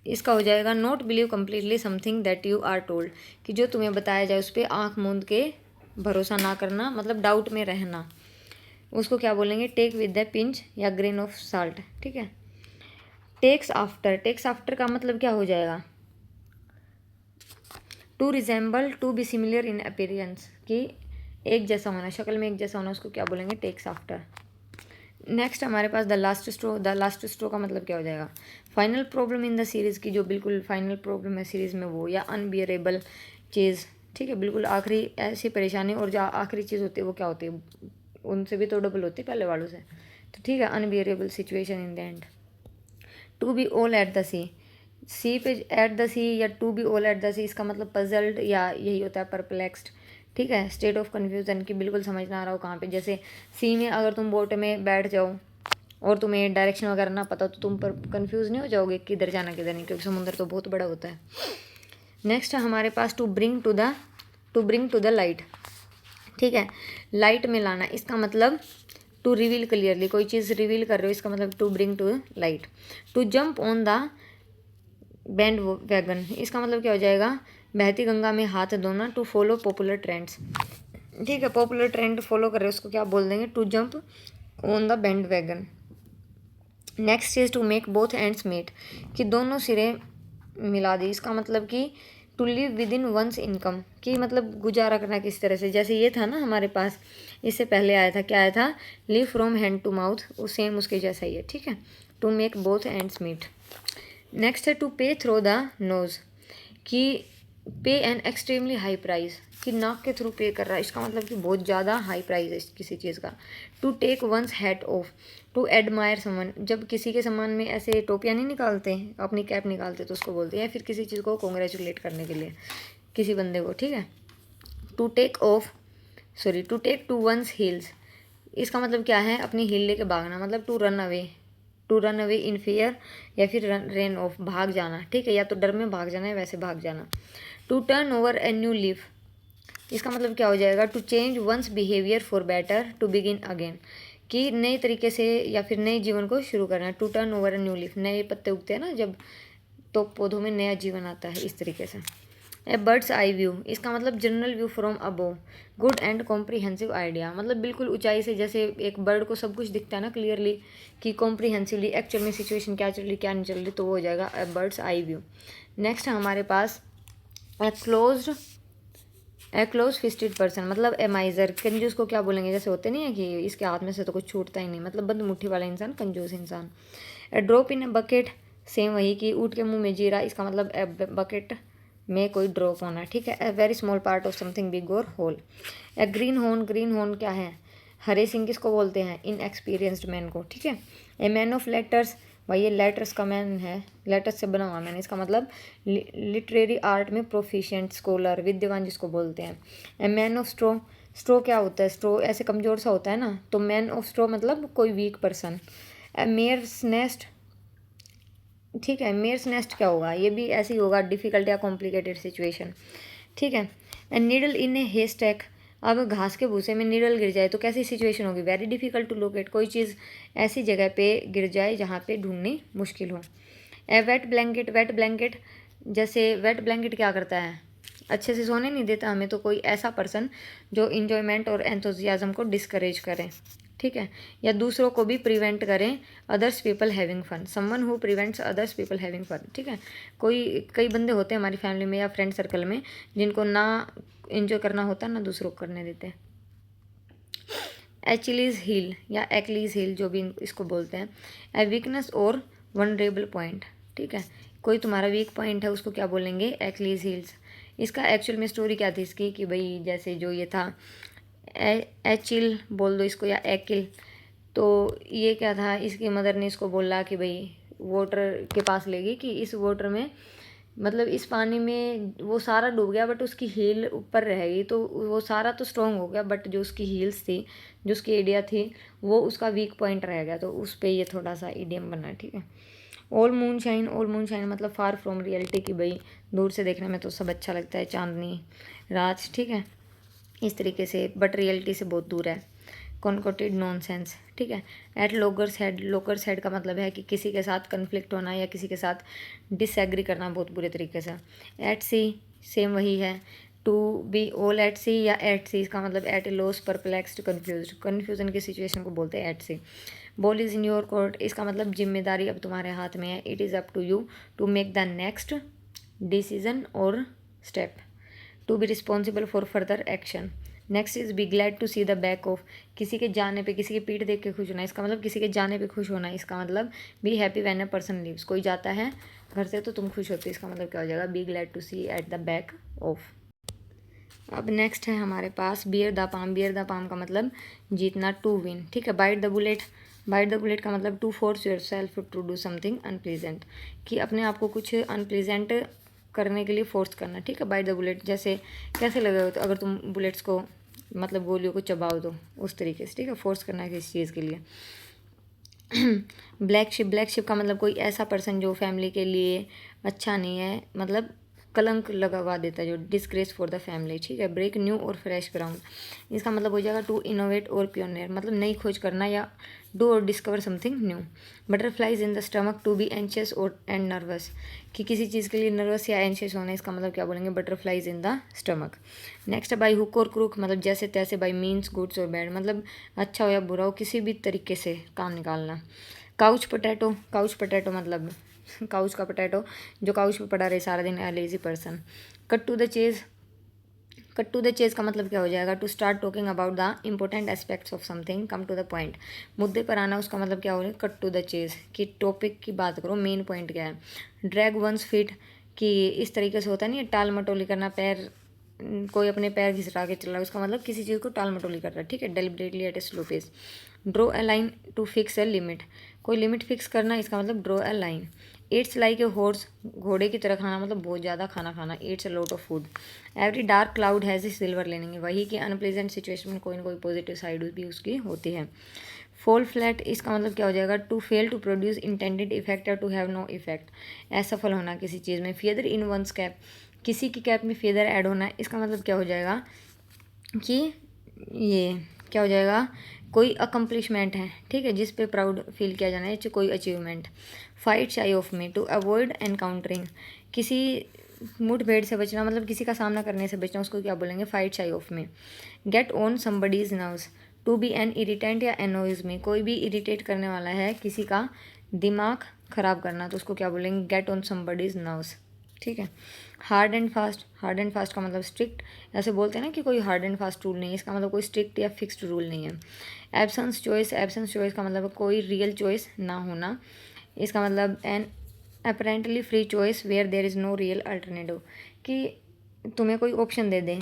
इसका हो जाएगा not believe completely something that you are told, कि जो तुम्हें बताया जाए उस पर आँख मूंद के भरोसा ना करना, मतलब डाउट में रहना, उसको क्या बोलेंगे, टेक विद द पिंच या ग्रेन ऑफ साल्ट, ठीक है। टेक्स आफ्टर का मतलब क्या हो जाएगा, to resemble, to be similar in appearance, कि एक जैसा होना, शक्ल में एक जैसा होना, उसको क्या बोलेंगे, टेक्स आफ्टर। नेक्स्ट हमारे पास द लास्ट स्ट्रो का मतलब क्या हो जाएगा, final problem in the series, की जो बिल्कुल फाइनल प्रॉब्लम है सीरीज़ में वो, या अनबियरेबल चीज़, ठीक है, बिल्कुल आखिरी ऐसी परेशानी, और जो आखिरी चीज़ होती है वो क्या होती है, उनसे भी तो डबल होती है पहले वालों से, तो ठीक है, unbearable situation in the end. To be all at the sea पे एट द सी या to be all at the sea, इसका मतलब पजल्ड या यही होता है परप्लेक्स्ड, ठीक है, स्टेट ऑफ कन्फ्यूजन, की बिल्कुल समझ ना आ रहा हो कहाँ पे। जैसे सी में अगर तुम बोट में बैठ जाओ और तुम्हें डायरेक्शन वगैरह ना पता तो तुम पर कन्फ्यूज़ नहीं हो जाओगे किधर जाना किधर नहीं, क्योंकि समुद्र तो बहुत बड़ा होता है। नेक्स्ट है हमारे पास to bring to the light, ठीक है, लाइट में लाना, इसका मतलब टू रिवील क्लियरली, कोई चीज़ रिवील कर रहे हो, इसका मतलब to bring to light. To jump on the bandwagon, इसका मतलब क्या हो जाएगा, बहती गंगा में हाथ धोना। टू फॉलो पॉपुलर ट्रेंड्स, ठीक है, पॉपुलर ट्रेंड फॉलो कर रहे हो, उसको क्या बोल देंगे, to jump on the bandwagon. Next is to make both ends meet, कि दोनों सिरे मिला दी, इसका मतलब कि to live within one's income, कि मतलब गुजारा करना किस तरह से, जैसे ये था ना हमारे पास, इससे पहले आया था, क्या आया था, live from hand to mouth, वो सेम उसके जैसा ही है, ठीक है। To make both ends meet. Next है to pay through the nose, कि pay an extremely high price, कि नाक के थ्रू पे कर रहा है, इसका मतलब कि बहुत ज़्यादा हाई प्राइस है किसी चीज़ का। To take one's hat off, to admire someone, जब किसी के सम्मान में ऐसे टोपियाँ नहीं निकालते, अपनी कैप निकालते तो उसको बोलते हैं, फिर किसी चीज़ को कॉन्ग्रेचुलेट करने के लिए किसी बंदे को, ठीक है। To take to one's heels, इसका मतलब क्या है, अपनी हील लेके भागना, मतलब to run away in fear, या फिर रेन ऑफ, भाग जाना, ठीक है, या तो डर में भाग जाना है, वैसे भाग जाना। To turn over a new leaf, इसका मतलब क्या हो जाएगा, to change one's behaviour for better, to begin again, कि नए तरीके से या फिर नए जीवन को शुरू करना है। To turn over a new leaf, नए पत्ते उगते हैं ना जब, तो पौधों में नया जीवन आता है, इस तरीके से। ए बर्ड्स आई व्यू, इसका मतलब general view from above, good and comprehensive idea, मतलब बिल्कुल ऊंचाई से, जैसे एक बर्ड को सब कुछ दिखता है ना क्लियरली, कि कॉम्प्रीहेंसिवली एक्चुअल में सिचुएशन क्या चल रही क्या नहीं चल रही, तो वो हो जाएगा ए बर्ड्स आई व्यू। नेक्स्ट है हमारे पास ए क्लोज फिस्टेड पर्सन, मतलब ए माइजर, कंजूस को क्या बोलेंगे, जैसे होते नहीं है कि इसके हाथ में से तो कुछ छूटता ही नहीं, मतलब बंद मुट्ठी वाला इंसान कंजूस इंसान। A drop in a bucket, same वही कि ऊँट के मुंह में जीरा, इसका मतलब ए बकेट में कोई ड्रॉप होना, ठीक है। A very small part of something big और होल। ए ग्रीन हॉर्न क्या है, हरे सिंह किसको बोलते हैं, इन एक्सपीरियंस्ड मैन को, ठीक है। ए मैन ऑफ लेटर्स, भाई ये लेटर्स का मैन है, लेटर्स से बना हुआ मैन, इसका मतलब लिटरेरी आर्ट में प्रोफिशिएंट, स्कॉलर, विद्वान जिसको बोलते हैं। ए मैन ऑफ स्ट्रो क्या होता है, स्ट्रो ऐसे कमज़ोर सा होता है ना, तो मैन ऑफ स्ट्रो मतलब कोई वीक पर्सन। ए मेयर्स नेस्ट, ठीक है, मेयर्स नेस्ट क्या होगा, ये भी ऐसे ही होगा, डिफ़िकल्ट या कॉम्प्लिकेटेड सिचुएशन, ठीक है। ए नीडल इन ए हेस्टैक, अब घास के भूसे में नीडल गिर जाए तो कैसी सिचुएशन होगी, वेरी डिफिकल्ट टू लोकेट, कोई चीज़ ऐसी जगह पे गिर जाए जहाँ पे ढूंढनी मुश्किल हो। ए वेट ब्लैंकेट, जैसे वेट ब्लैंकेट क्या करता है, अच्छे से सोने नहीं देता हमें, तो कोई ऐसा पर्सन जो इन्जॉयमेंट और एंथुजियाज्म को डिस्करेज करे, ठीक है, या दूसरों को भी प्रिवेंट करें others people having fun, someone who prevents others people having fun, ठीक है। कई बंदे होते हैं हमारी फैमिली में या फ्रेंड सर्कल में, जिनको ना इन्जॉय करना होता है ना दूसरों को करने देते। एचिलीज हील या एक्लीज हील, जो भी इसको बोलते हैं। ए वीकनेस और वनरेबल पॉइंट, ठीक है, कोई तुम्हारा वीक पॉइंट है उसको क्या बोलेंगे, एक्लीज हील्स। इसका एक्चुअल में स्टोरी क्या थी इसकी, कि भाई जैसे जो ये था, एचिल बोल दो इसको या एकिल, तो ये क्या था, इसकी मदर ने इसको बोला कि भाई वाटर के पास लेगी, कि इस वाटर में मतलब इस पानी में वो सारा डूब गया बट उसकी हील ऊपर रहेगी, तो वो सारा तो स्ट्रॉन्ग हो गया बट जो उसकी हील्स थी, जो उसकी एडिया थी, वो उसका वीक पॉइंट रह गया, तो उस पर ये थोड़ा सा इडियम बना, ठीक है। ऑल मून शाइन मतलब फार फ्रॉम रियलिटी, कि भाई दूर से देखने में तो सब अच्छा लगता है, चांदनी रात, ठीक है, इस तरीके से, बट रियलिटी से बहुत दूर है। कॉन्कोटेड नॉनसेंस, ठीक है। एट लोकर्स हेड का मतलब है कि किसी के साथ कन्फ्लिक्ट होना या किसी के साथ डिसएग्री करना बहुत बुरे तरीके से। एट सी सेम वही है, to be all at sea या एट सी, इसका मतलब at a loss, perplexed, confusion की सिचुएशन को बोलते हैं at sea. Ball is in your court, इसका मतलब जिम्मेदारी अब तुम्हारे हाथ में है। It is up to you to make the next decision और step, to be responsible for further action. Next is be glad to see the back of, किसी के जाने पे, किसी की पीठ देख के खुश होना, इसका मतलब किसी के जाने पे खुश होना। इसका मतलब be happy when a person leaves, कोई जाता है घर से तो तुम खुश होते हो, इसका मतलब क्या हो जाएगा, be glad to see at the back of. अब नेक्स्ट है हमारे पास बियर द पाम का मतलब जीतना, टू विन, ठीक है। बाइट द बुलेट का मतलब to force yourself to do something unpleasant, कि अपने आप को कुछ अनप्लीजेंट करने के लिए फोर्स करना, ठीक है। बाइट द बुलेट, जैसे कैसे लगेगा तो अगर तुम बुलेट्स को मतलब गोलियों को चबाओ तो उस तरीके से, ठीक है, फोर्स करना है किसी चीज़ के लिए। ब्लैक शिप का मतलब कोई ऐसा पर्सन जो फैमिली के लिए अच्छा नहीं है, मतलब कलंक लगवा देता है, जो डिस्ग्रेस फॉर द फैमिली, ठीक है। ब्रेक न्यू और फ्रेश ग्राउंड, इसका मतलब हो जाएगा टू इनोवेट और प्योनियर, मतलब नई खोज करना या डू और discover something new. Butterflies in the stomach, to be anxious और एंड नर्वस, कि किसी चीज़ के लिए नर्वस या एंशियस होना, इसका मतलब क्या बोलेंगे, butterflies in the stomach. Next by hook और क्रूक, मतलब जैसे तैसे, बाई मीन्स गुड्स और बैड, मतलब अच्छा हो या बुरा हो, किसी भी तरीके से काम निकालना। काउच पोटैटो मतलब काउच का पोटैटो, जो काउच पे पड़ा रहे सारा दिन, a lazy person. Cut to the chase, cut to the chase का मतलब क्या हो जाएगा, to start talking about the important aspects of something, come to the point. मुद्दे पर आना, उसका मतलब क्या हो रहा है, कट टू द चेज, कि टॉपिक की बात करो, मेन पॉइंट क्या है। ड्रैग वंस फीट, कि इस तरीके से होता नहीं है, टाल मटोली करना, पैर, कोई अपने पैर घिसरा के चल रहा है, उसका मतलब किसी चीज़ को टाल मटोली कर रहा है, ठीक है। Deliberately at a slow pace. Draw a line to fix a limit, कोई लिमिट फिक्स करना, इसका मतलब draw a line. Eats like a horse, घोड़े की तरह खाना, मतलब बहुत ज़्यादा खाना खाना। Eats a lot of food. Every dark cloud has a silver lining, वही कि अनप्लेजेंट सिचुएशन में कोई ना कोई पॉजिटिव साइड भी उसकी होती है। फॉल फ्लैट, इसका मतलब क्या हो जाएगा, to fail to produce intended effect या टू हैव नो इफेक्ट, असफल होना किसी चीज़ में। फेदर इन वंस कैप, किसी की कैप में फेदर ऐड होना, इसका मतलब क्या हो जाएगा कि ये क्या हो जाएगा, कोई अकम्पलिशमेंट है, ठीक है, जिस पे प्राउड फील किया जाना है, कोई achievement. Fight shy of me, to avoid encountering, किसी मुठभेड़ से बचना, मतलब किसी का सामना करने से बचना, उसको क्या बोलेंगे, fight shy of me. Get on somebody's nerves, to be an irritant या एनोइज मी, कोई भी इरिटेट करने वाला है, किसी का दिमाग खराब करना, तो उसको क्या बोलेंगे, गेट ऑन समबडीज नर्व्स, ठीक है। Hard and fast, hard and fast का मतलब स्ट्रिक्ट, ऐसे बोलते हैं ना कि कोई हार्ड एंड फास्ट रूल नहीं है, इसका मतलब कोई स्ट्रिक्ट या फिक्स्ड रूल नहीं है। एब्सेंस चॉइस, एब्सेंस चॉइस का मतलब कोई रियल चॉइस ना होना, इसका मतलब an apparently free choice where there is no real alternative, कि तुम्हें कोई ऑप्शन दे दे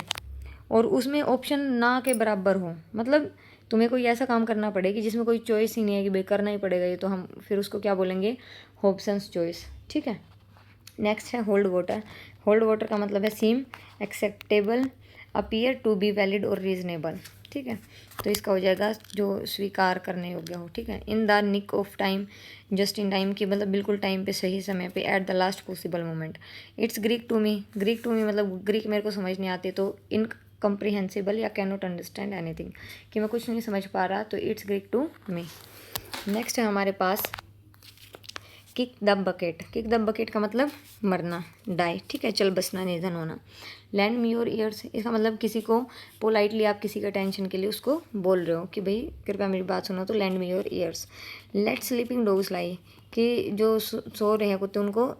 और उसमें ऑप्शन ना के बराबर हो, मतलब तुम्हें कोई ऐसा काम करना पड़े कि जिसमें कोई चॉइस ही नहीं है, कि भाई करना ही पड़ेगा ये, तो हम फिर उसको क्या बोलेंगे, हॉब्सन्स चॉइस, ठीक है। नेक्स्ट है होल्ड वाटर। होल्ड वाटर का मतलब है seem acceptable, appear to be valid और रीजनेबल, ठीक है। तो इसका हो जाएगा जो स्वीकार करने योग्य हो, ठीक है। In the nick of time, just in time की मतलब बिल्कुल टाइम पे, सही समय पे, at the last possible moment. It's Greek to me, Greek to me मतलब ग्रीक मेरे को समझ नहीं आती, तो इन कम्प्रीहेंसिबल या कैन नॉट अंडरस्टैंड एनीथिंग, कि मैं कुछ नहीं समझ पा रहा, तो it's Greek to me. Next है हमारे पास kick the bucket. Kick the bucket का मतलब मरना, डाई, ठीक है, चल बसना, निधन होना। लैंड मी योर ईयर्स, इसका मतलब किसी को पोलाइटली आप किसी का टेंशन के लिए उसको बोल रहे हो कि भाई कृपया मेरी बात सुनो, तो land me your ears. Let sleeping dogs lie, कि जो सो रहे हैं कुत्ते उनको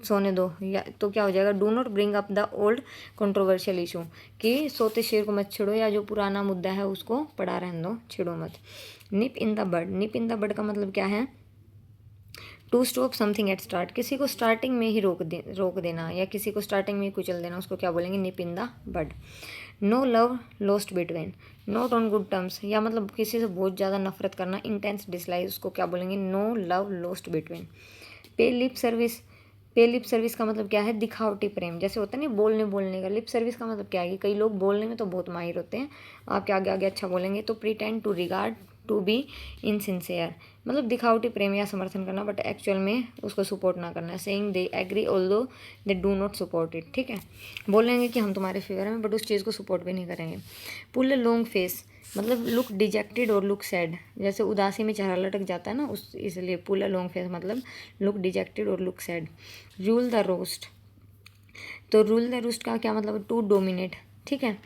सोने दो, या तो क्या हो जाएगा, do not bring up the old controversial issue, कि सोते शेर को मत छेड़ो, या जो पुराना मुद्दा है उसको पड़ा रहने दो, छेड़ो मत। निप in the bud, nib in the बड का मतलब क्या है, to stop something at start, किसी को स्टार्टिंग में ही रोक देना, या किसी को स्टार्टिंग में ही कुचल देना, उसको क्या बोलेंगे, nip in the bud. No love lost between, not on good terms, या मतलब किसी से बहुत ज़्यादा नफरत करना, इंटेंस डिसलाइक, उसको क्या बोलेंगे, नो लव लॉस्ट बिटवीन। पे लिप सर्विस, पे लिप सर्विस का मतलब क्या है, दिखावटी प्रेम, जैसे होता है ना बोलने का। लिप सर्विस का मतलब क्या है, कि कई लोग बोलने में तो बहुत माहिर होते हैं, आपके आगे आगे अच्छा बोलेंगे, तो pretend to regard to be insincere, मतलब दिखावटी प्रेम या समर्थन करना, बट एक्चुअल में उसको सपोर्ट ना करना। Saying they agree although they do not support it, ठीक है, बोलेंगे कि हम तुम्हारे फेवर में, बट उस चीज़ को सपोर्ट भी नहीं करेंगे। पुल लॉन्ग फेस, मतलब लुक डिजेक्टेड और लुक सैड, जैसे उदासी में चेहरा लटक जाता है ना, उस इसलिए पुल लॉन्ग फेस मतलब लुक डिजेक्टेड और look sad. Rule the roast, तो रूल द रोस्ट का क्या मतलब, टू डोमिनेट, ठीक है,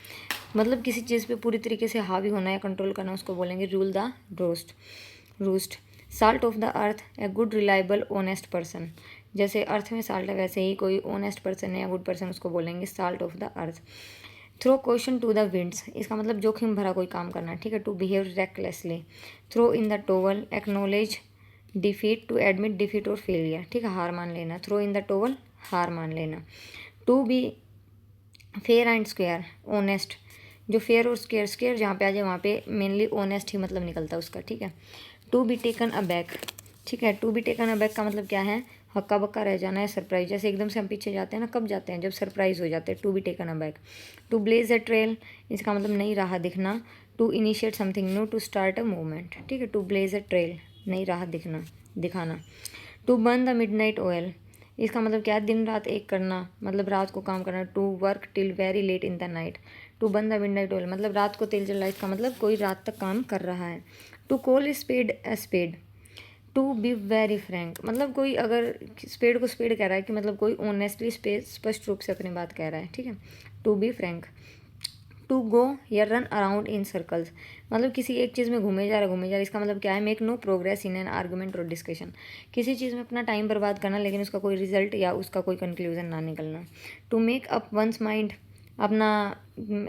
मतलब किसी चीज़ पे पूरी तरीके से हावी होना या कंट्रोल करना, उसको बोलेंगे rule the roast, roost. Salt of the earth, a good reliable honest person, जैसे अर्थ में साल्ट है वैसे ही कोई ऑनेस्ट पर्सन है या गुड पर्सन, उसको बोलेंगे salt of the earth. Throw question to the winds, इसका मतलब जोखिम भरा कोई काम करना, ठीक है, to behave recklessly. Throw in the towel, acknowledge defeat, to admit defeat और फेलियर, ठीक है, हार मान लेना। थ्रो इन द टोवल, हार मान लेना। To be fair and square, honest, जो फेयर और स्क्वेयर, स्क्वेयर जहाँ पे आ जाए वहाँ पे मेनली ऑनेस्ट ही मतलब निकलता है उसका, ठीक है। टू बी टेकन अबैक, ठीक है, टू बी टेकन अबैक का मतलब क्या है, हक्का बक्का रह जाना है, सरप्राइज, जैसे एकदम से हम पीछे जाते हैं ना, कब जाते हैं, जब सरप्राइज हो जाते हैं, to be taken aback. To blaze a trail, इसका मतलब नई राह दिखना। To initiate something new, to start a movement, ठीक है, टू ब्लेज अ ट्रेल, नई राह दिखाना। To burn the midnight oil, इसका मतलब क्या है, दिन रात एक करना, मतलब रात को काम करना। To work till very late in the night, to burn the midnight oil मतलब रात को तेल जला, इसका मतलब कोई रात तक काम कर रहा है। To call spade a spade, to be very frank, मतलब कोई अगर स्पेड को स्पेड कह रहा है कि मतलब कोई ऑनेस्टली स्पष्ट रूप से अपनी बात कह रहा है, ठीक है, to be frank. To go या रन अराउंड इन सर्कल्स, मतलब किसी एक चीज़ में घूमे जा रहा, इसका मतलब क्या है, make no progress in an argument और डिस्कशन, किसी चीज़ में अपना टाइम बर्बाद करना लेकिन उसका कोई रिजल्ट या उसका कोई कंक्लूजन ना निकलना। To make up one's mind, अपना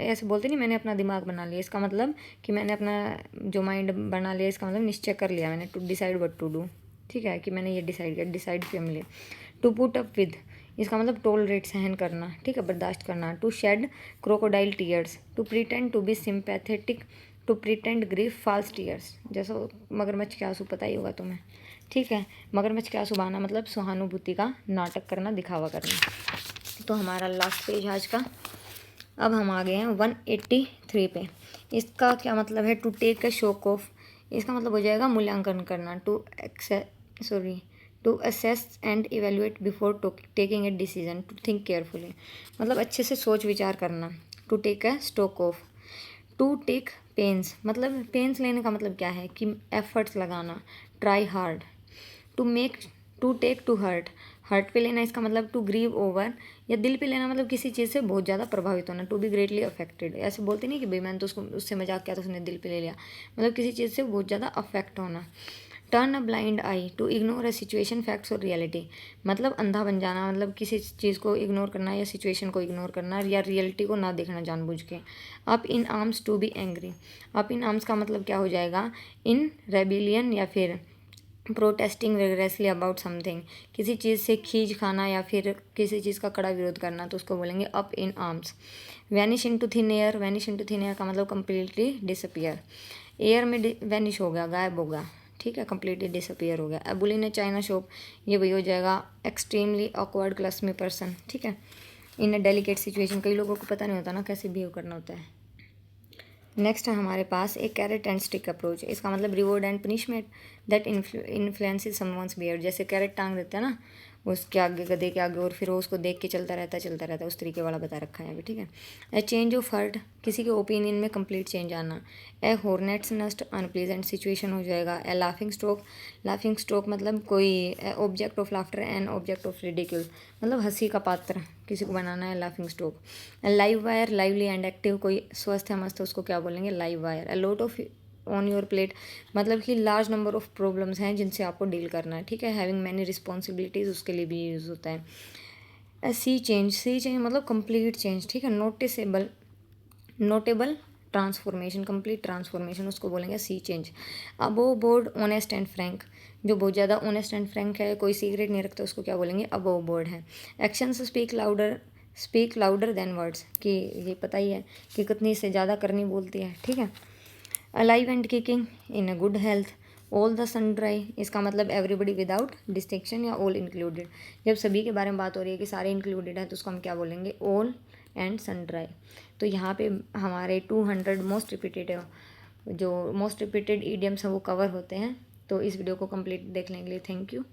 ऐसे बोलते नहीं मैंने अपना दिमाग बना लिया, इसका मतलब कि मैंने अपना जो माइंड बना लिया, इसका मतलब निश्चय कर लिया मैंने। To decide what to do, ठीक है, कि मैंने ये डिसाइड किया, decide family. To put up with, इसका मतलब टोलरेट, सहन करना, ठीक है, बर्दाश्त करना। To shed crocodile tears, to pretend to be sympathetic, to pretend grief false tears, जैसे मगरमच्छ के आंसू, पता ही होगा तुम्हें, ठीक है, मगरमच्छ के आंसू बहाना मतलब सहानुभूति का नाटक करना, दिखावा करना। तो हमारा लास्ट पेज आज का। अब हम आ गए हैं 183 पे। इसका क्या मतलब है, टू टेक अ शोक ऑफ, इसका मतलब हो जाएगा मूल्यांकन करना। To assess and evaluate before taking a decision, to think carefully, मतलब अच्छे से सोच विचार करना। To take a stock of, to take pains, मतलब पेन्स लेने का मतलब क्या है कि एफर्ट्स लगाना, try hard. To make, to take to heart, heart पे लेना, इसका मतलब टू ग्रीव ओवर, या दिल पे लेना मतलब किसी चीज़ से बहुत ज़्यादा प्रभावित होना। टू बी ग्रेटली अफेक्टेड, ऐसे बोलते नहीं कि भाई मैंने तो उससे मजाक किया तो उसने दिल पे ले लिया, मतलब किसी चीज़ से बहुत ज़्यादा अफेक्ट होना। Turn a blind eye, to ignore a situation facts और रियलिटी, मतलब अंधा बन जाना, मतलब किसी चीज़ को इग्नोर करना या सिचुएशन को इग्नोर करना या रियलिटी को ना देखना जानबूझ के। Up in arms, to be angry, up in arms का मतलब क्या हो जाएगा, इन रेबिलियन या फिर प्रोटेस्टिंग विगरेसली अबाउट समथिंग, किसी चीज़ से खींच खाना या फिर किसी चीज़ का कड़ा विरोध करना, तो उसको बोलेंगे up in arms. Vanish into thin air, vanish into thin air का मतलब कम्प्लीटली डिसअपियर, एयर में वैनिश हो गया, गायब हो गया, ठीक है, कम्प्लीटली डिसअपियर हो गया। Able in A China shop, ये वही हो जाएगा एक्सट्रीमली ऑकवर्ड क्लासमी पर्सन, ठीक है, इन ए डेलिकेट सिचुएशन, कई लोगों को पता नहीं होता ना कैसे बिहेव करना होता है। नेक्स्ट है हमारे पास एक कैरेट एंड स्टिक अप्रोच, इसका मतलब reward and punishment that influences someone's behaviour, जैसे कैरेट टांग देते हैं ना उसके आगे, गधे के आगे, और फिर वो उसको देख के चलता रहता है, उस तरीके वाला बता रखा है अभी, ठीक है। ए चेंज ऑफ हार्ट, किसी के ओपिनियन में कंप्लीट चेंज आना। ए हॉर्नेट्स नस्ट, अनप्लीजेंट सिचुएशन हो जाएगा। ए लाफिंग स्ट्रोक, लाफिंग स्ट्रोक मतलब कोई object of laughter and object of ridicule, मतलब हंसी का पात्र किसी को बनाना है, laughing stroke. Live wire, lively and active, कोई स्वस्थ है मस्त, उसको क्या बोलेंगे, live wire. A lot of on your plate, मतलब कि लार्ज नंबर ऑफ प्रॉब्लम्स हैं जिनसे आपको डील करना है, ठीक है। हैविंग मैनी रिस्पॉन्सिबिलिटीज़, उसके लिए भी यूज़ होता है। सी चेंज, सी चेंज मतलब कंप्लीट चेंज, ठीक है। Noticeable, notable transformation, complete transformation, उसको बोलेंगे sea change. Above board, honest and frank, जो बहुत ज़्यादा ऑनेस्ट एंड फ्रैंक है, कोई सीक्रेट नहीं रखता, उसको क्या बोलेंगे, अबोव बोर्ड है। Actions speak louder than words, कि ये पता ही है कि कितनी से ज़्यादा करनी बोलती है, ठीक है। Alive and kicking, in a good health. All the sundry, इसका मतलब एवरीबडी विदाउट डिस्टिंक्शन या ऑल इंक्लूडेड, जब सभी के बारे में बात हो रही है कि सारे इंक्लूडेड हैं तो उसको हम क्या बोलेंगे, ऑल एंड सन ड्राई। तो यहाँ पे हमारे 200 मोस्ट रिपीटेड, जो मोस्ट रिपीटेड ईडियम्स हैं वो कवर होते हैं। तो इस वीडियो को कंप्लीट देखने के लिए थैंक यू।